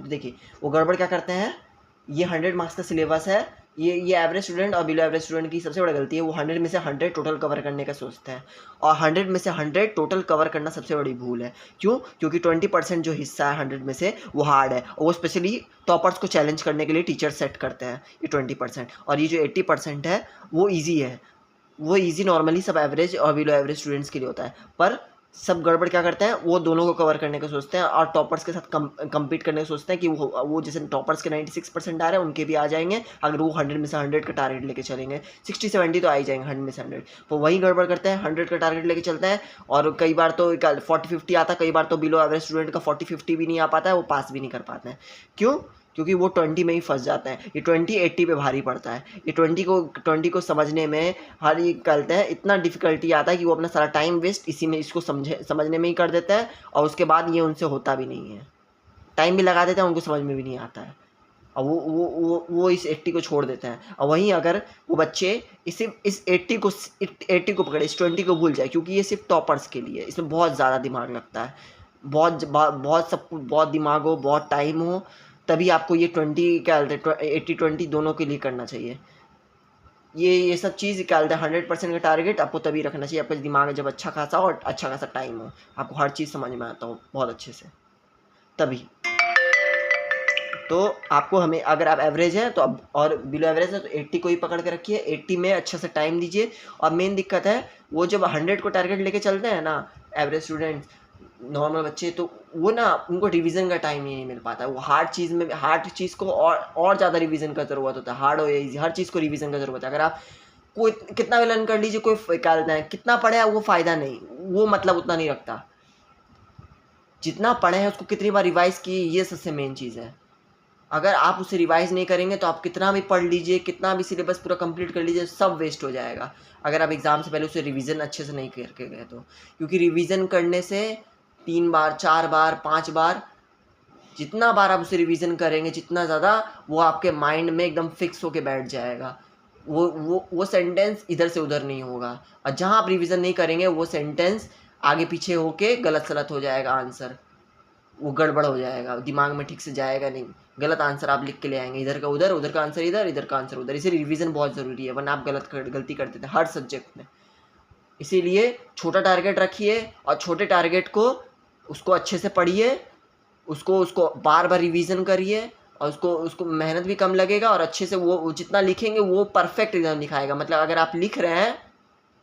देखिए वो गड़बड़ क्या करते हैं, ये 100 मार्क्स का सिलेबस है, ये एवरेज स्टूडेंट और बिलो एवरेज स्टूडेंट की सबसे बड़ी गलती है, वो 100 में से 100 टोटल कवर करने का सोचते हैं, और 100 में से 100 टोटल कवर करना सबसे बड़ी भूल है। क्यों? क्योंकि 20% जो हिस्सा है 100 में से वो हार्ड है, और वो स्पेशली टॉपर्स को चैलेंज करने के लिए टीचर सेट करते हैं ये 20%, और ये जो 80% है वो ईजी है। वो ईजी नॉर्मली सब एवरेज और बिलो एवरेज स्टूडेंट्स के लिए होता है, पर सब गड़बड़ क्या करते हैं, वो दोनों को कवर करने का सोचते हैं और टॉपर्स के साथ कम्पीट करने का सोचते हैं कि वो जैसे टॉपर्स के 96% आ रहे हैं उनके भी आ जाएंगे, अगर वो 100 में से 100 का टारगेट लेके चलेंगे, 60-70 तो आ ही जाएंगे 100 में से 100। तो वही गड़बड़ करते हैं, 100 का टारगेट लेके चलते हैं, और कई बार तो 40-50 आता है, कई बार तो बिलो एवरेज स्टूडेंट का 40-50 भी नहीं आ पाता है, वो पास भी नहीं कर पाते हैं। क्यों? क्योंकि वो 20 में ही फंस जाते हैं। ये 20-80 पे भारी पड़ता है। ये 20 को समझने में हर ये करते हैं, इतना डिफ़िकल्टी आता है कि वो अपना सारा टाइम वेस्ट इसी में, इसको समझने में ही कर देते हैं, और उसके बाद ये उनसे होता भी नहीं है। टाइम भी लगा देते हैं, उनको समझ में भी नहीं आता है, और वो इस 80 को छोड़ देते हैं। और वहीं अगर वो बच्चे इस 80 को पकड़े, इस 20 को भूल जाए, क्योंकि ये सिर्फ टॉपर्स के लिए, इसमें बहुत ज़्यादा दिमाग लगता है, बहुत सब कुछ, बहुत दिमाग हो, बहुत टाइम हो, तभी आपको ये 20 क्या बोलते हैं 80-20 दोनों के लिए करना चाहिए। ये सब चीज़ क्या बोलते हैं 100% का टारगेट आपको तभी रखना चाहिए, आपका दिमाग जब अच्छा खासा हो और अच्छा खासा टाइम हो, आपको हर चीज़ समझ में आता हो बहुत अच्छे से, तभी। तो आपको हमें, अगर आप एवरेज हैं तो अब, और बिलो एवरेज है तो 80 को ही पकड़ के रखिए, 80 में अच्छे से टाइम दीजिए। और मेन दिक्कत है वो जब 100 को टारगेट लेके चलते हैं ना एवरेज स्टूडेंट, नॉर्मल बच्चे, तो वो ना उनको रिवीजन का टाइम ही नहीं मिल पाता। वो हार्ड चीज़ को और ज़्यादा रिवीजन का ज़रूरत होता है, हार्ड हो या ईजी, हर चीज़ को रिवीजन का ज़रूरत है। अगर आप कोई कितना भी लर्न कर लीजिए, कोई क्या कहते हैं कितना पढ़े वो फ़ायदा नहीं, वो मतलब उतना नहीं रखता। जितना पढ़े हैं उसको कितनी बार रिवाइज़ किए, ये सबसे मेन चीज़ है। अगर आप उसे रिवाइज़ नहीं करेंगे तो आप कितना भी पढ़ लीजिए, कितना भी सिलेबस पूरा कंप्लीट कर लीजिए, सब वेस्ट हो जाएगा, अगर आप एग्ज़ाम से पहले उसे रिवीजन अच्छे से नहीं करके गए तो। क्योंकि रिवीजन करने से 3 बार, 4 बार, 5 बार, जितना बार आप उसे रिवीजन करेंगे, जितना ज़्यादा वो आपके माइंड में एकदम फिक्स होके बैठ जाएगा। वो सेंटेंस इधर से उधर नहीं होगा, और जहाँ आप रिवीजन नहीं करेंगे वो सेंटेंस आगे पीछे होके गलत हो जाएगा आंसर, वो गड़बड़ हो जाएगा, दिमाग में ठीक से जाएगा नहीं, गलत आंसर आप लिख के ले आएंगे, इधर का उधर, उधर का आंसर इधर, इधर का आंसर उधर। इसीलिए रिवीजन बहुत ज़रूरी है, वरना आप गलती करते थे हर सब्जेक्ट में। इसीलिए छोटा टारगेट रखिए, और छोटे टारगेट को उसको अच्छे से पढ़िए, उसको बार बार रिवीजन करिए, और उसको मेहनत भी कम लगेगा, और अच्छे से वो जितना लिखेंगे वो परफेक्ट एकदम लिखाएगा। मतलब अगर आप लिख रहे हैं